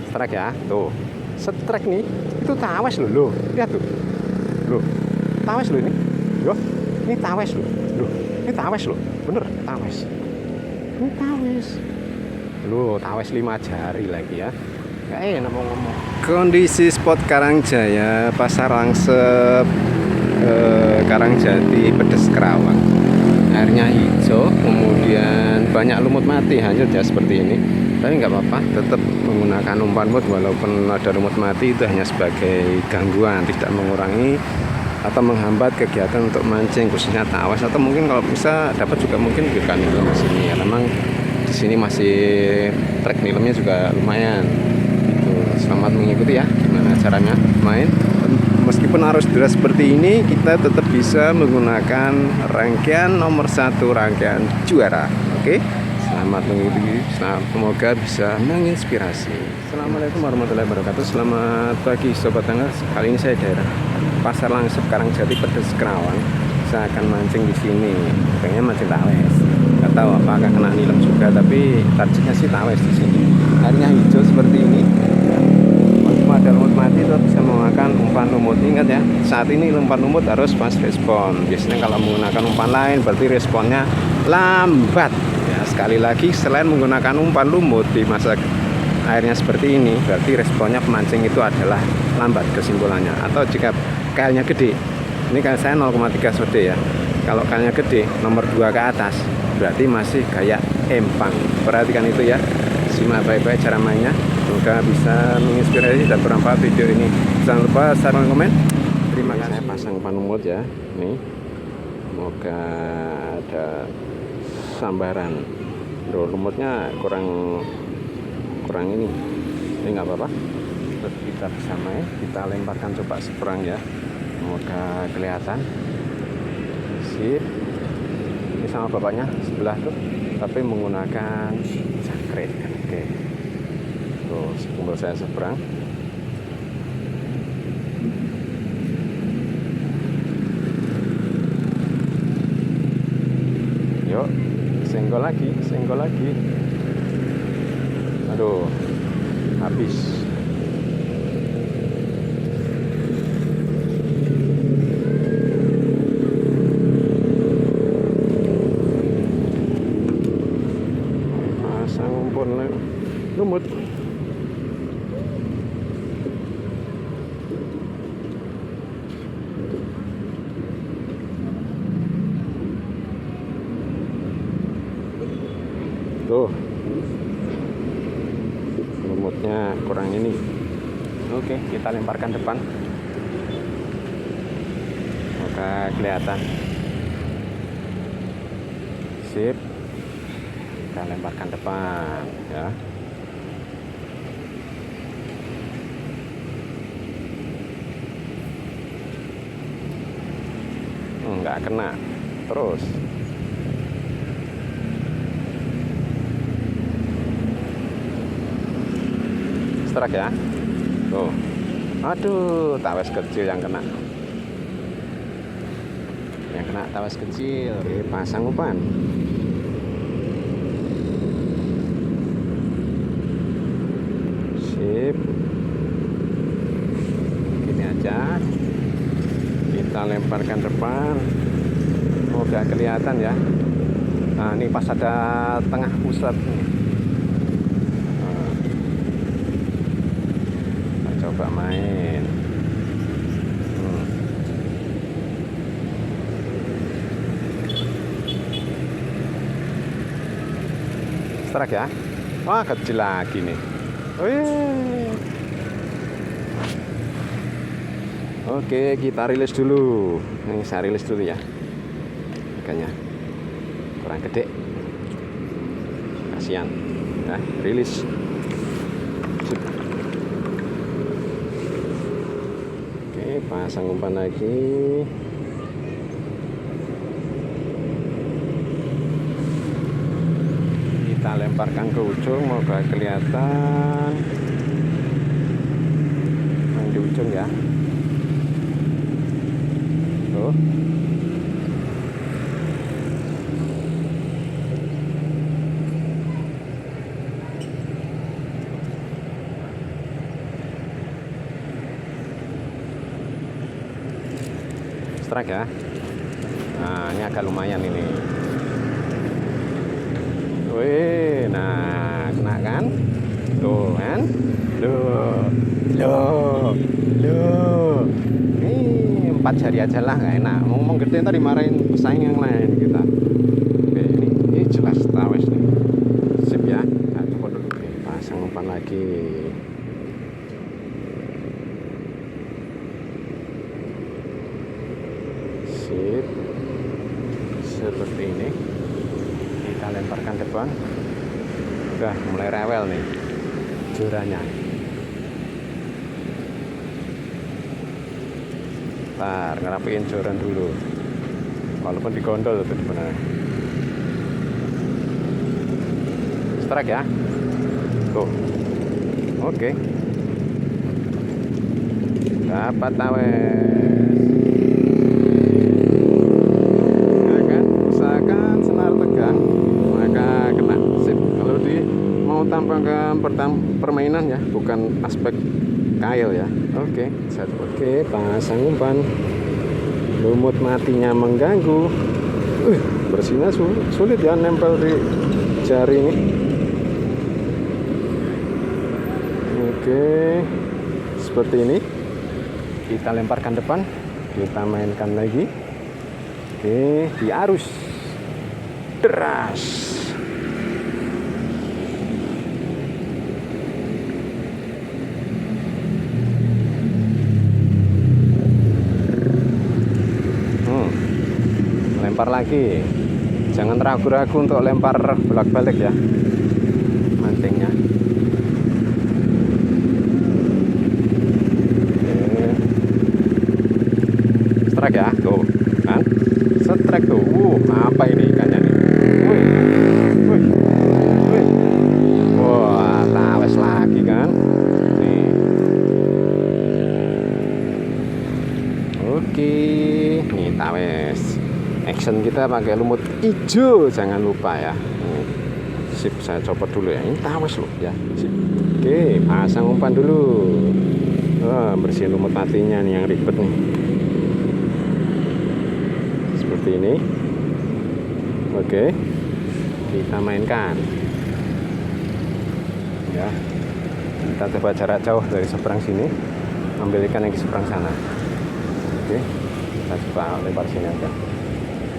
Strike ya, tuh. Strike nih, itu tawes loh. Lihat tuh. Loh, tawes loh ini. Loh, ini tawes loh. Loh, ini tawes loh. Bener, tawes. Ini tawes. Loh, tawes 5 jari lagi ya. Gak enak mau ngomong. Kondisi spot Karangjaya, Pasar Langsep, Karangjati, Pedes Kerawang. Airnya hijau, kemudian banyak lumut mati, hanyut ya seperti ini. Tapi nggak apa-apa, tetap menggunakan umpan lumut walaupun ada lumut mati, itu hanya sebagai gangguan, tidak mengurangi atau menghambat kegiatan untuk mancing khususnya tawes, atau mungkin kalau bisa dapat juga mungkin ikan nilem di sini ya. Memang di sini masih trek nilemnya juga lumayan. Gitu. Selamat mengikuti ya gimana caranya main. Meskipun arus deras seperti ini, kita tetap bisa menggunakan rangkaian nomor 1, rangkaian juara. Oke, selamat mengikuti. Semoga bisa menginspirasi. Assalamualaikum warahmatullahi wabarakatuh. Selamat pagi sobat tangga. Kali ini saya daerah Pasar Langsep Karangjati, Pedes Kerawang. Saya akan mancing di sini. Pengen mancing tawes. Nggak tahu apakah kena nilem juga, tapi targetnya sih tawes di sini. Airnya hijau seperti ini. Ada lumut mati itu bisa menggunakan umpan lumut. Ingat ya, saat ini umpan lumut harus fast respon. Biasanya kalau menggunakan umpan lain berarti responnya lambat ya. Sekali lagi, selain menggunakan umpan lumut di masa airnya seperti ini, berarti responnya pemancing itu adalah lambat kesimpulannya. Atau jika kailnya gede, ini kail saya 0,3 sode ya. Kalau kailnya gede nomor 2 ke atas, berarti masih kayak empang. Perhatikan itu ya, simak baik-baik cara mainnya. Semoga bisa menginspirasi dan bermanfaat video ini. Jangan lupa share dan komen. Terima kasih. Saya pasang umpan lumut ya. Nih, semoga ada sambaran. Loh, lumutnya kurang ini. Ini nggak apa-apa. Terus kita bisa main. Kita lemparkan coba seberang ya. Semoga kelihatan. Sip. Ini sama bapaknya sebelah tuh, tapi menggunakan jangkrik. Oke. Tuh, kumpul saya seberang. Yuk, senggol lagi. Aduh, habis. Pasang umpan lumut. Tuh, lumutnya kurang ini. Oke, kita lemparkan depan. Semoga kelihatan. Sip. Kita lemparkan depan ya. Nggak kena. Terus. Strike ya. Tuh. Aduh, tawes kecil yang kena. Yang kena tawes kecil. Oke, pasang umpan. Sip. Gini aja. Kita lemparkan depan. Semoga kelihatan ya. Nah, ini pas ada tengah pusat nih. Coba main. Strike ya. Wah, kecil lagi nih. Wih. Oke, kita rilis dulu. Ini saya rilis dulu ya. Ikannya kurang gede. Kasihan. Nah, rilis. Pasang umpan lagi. Kita lemparkan ke ujung, moga kelihatan. Yang di ujung ya. Tuh. strike ya. Nah, ini agak lumayan ini. Wih, nah kena kan? Tuh kan? Loh. Ini 4 jari aja lah, nggak enak. Ngomong gede ntar dimarahin pesaing yang lain kita. Oke, ini jelas tawes nih. Sip ya. Nah, coba dulu nih, pasang umpan lagi. Sip. Seperti ini. Kita lemparkan depan. Udah mulai rewel nih jorannya. Ntar ngerapiin joran dulu, walaupun digondol itu sebenarnya. Strike ya. Tuh. Oke. Dapat tawes. Ya kan? Usahakan senar tegang, maka kena. Sip. Kalau di mau tampangkan permainan ya, bukan aspek kail ya. Oke, pasang umpan. Lumut matinya mengganggu. Bersihnya sulit ya, nempel di jari ini. Oke, seperti ini. Kita lemparkan depan, kita mainkan lagi. Oke, diarus deras. Lempar lagi, jangan ragu-ragu untuk lempar bolak-balik ya mancingnya. Oke. Strike ya, tuh kan, strike tuh. Apa ini ikannya nih? Wih. Wah, tawes lagi kan nih. Oke, nih tawes. Action kita pakai lumut hijau, jangan lupa ya. Sip, saya copot dulu ya. Ini tawes loh ya. Sip. Oke, pasang umpan dulu. Bersihin lumut matinya nih yang ribet nih. Seperti ini. Oke, kita mainkan. Ya, kita coba jarak jauh dari seberang sini, ambil ikan yang di seberang sana. Oke, kita coba lempar sini aja.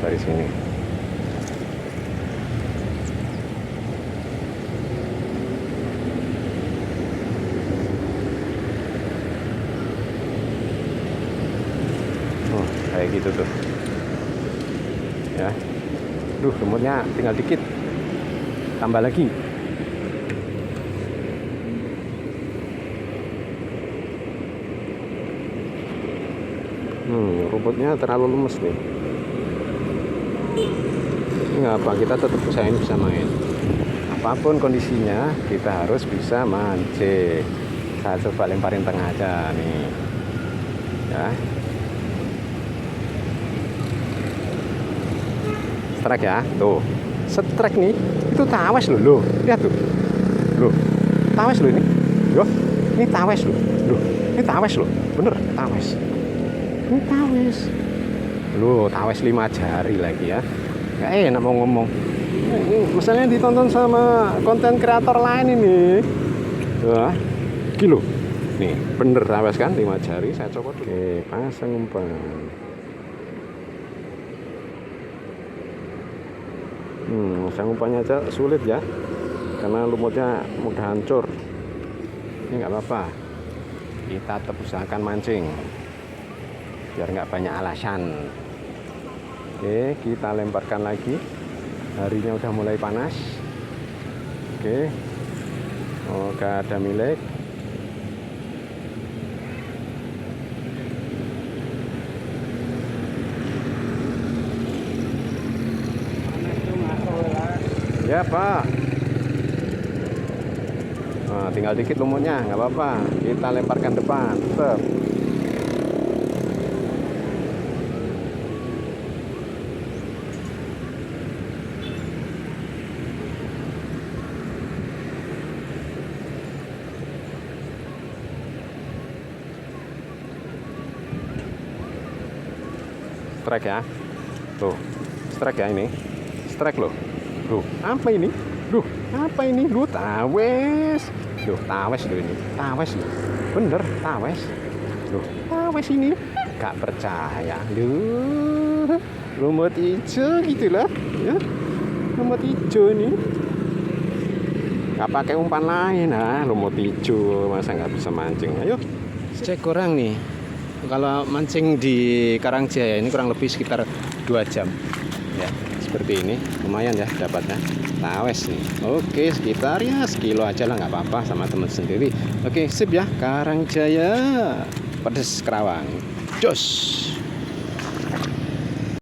Dari sini. Kayak gitu tuh. Ya. Lumutnya tinggal dikit. Tambah lagi. Rumputnya terlalu lemes nih. Nggak apa, kita tetap usahain bisa main. Apapun kondisinya, kita harus bisa mancing. Saya coba lemparin tengah aja nih. Ya. Strike ya, tuh. Strike nih, itu tawes loh. Lihat tuh. Loh, tawes loh ini. Loh, ini tawes loh. Ini tawes loh. Bener, tawes. Ini tawes. Loh, tawes 5 jari lagi ya. Gak enak mau ngomong. Ini misalnya ditonton sama konten kreator lain ini. Wah, kilo. Nih, bener tawes kan 5 jari. Saya coba dulu. Oke, pasang umpan. Pasang umpannya aja sulit ya, karena lumutnya mudah hancur. Ini nggak apa-apa. Kita tetap usahakan mancing, biar nggak banyak alasan. Oke, kita lemparkan lagi. Harinya udah mulai panas. Oke. Gak ada milik. Ya Pak. Nah, tinggal dikit lumutnya, nggak apa-apa. Kita lemparkan depan. Tetap. strike ya. Tuh, strike ya ini. Strike loh. Duh, apa ini? Duh, apa ini? Duh, tawes. Duh, tawes loh ini. Tawes loh. Bener, tawes. Duh, tawes ini. Gak percaya. Duh, lumut hijau gitu lah. Ya, lumut hijau ini. Gak pakai umpan lain, lumut hijau. Masa nggak bisa mancing? Ayo, cek kurang nih. Kalau mancing di Karangjaya ini kurang lebih sekitar 2 jam ya, seperti ini lumayan ya dapatnya. Tawes nih, oke, sekitar ya sekilo aja lah, nggak apa-apa sama teman sendiri. Oke, sip ya, Karangjaya pedes Kerawang, jos.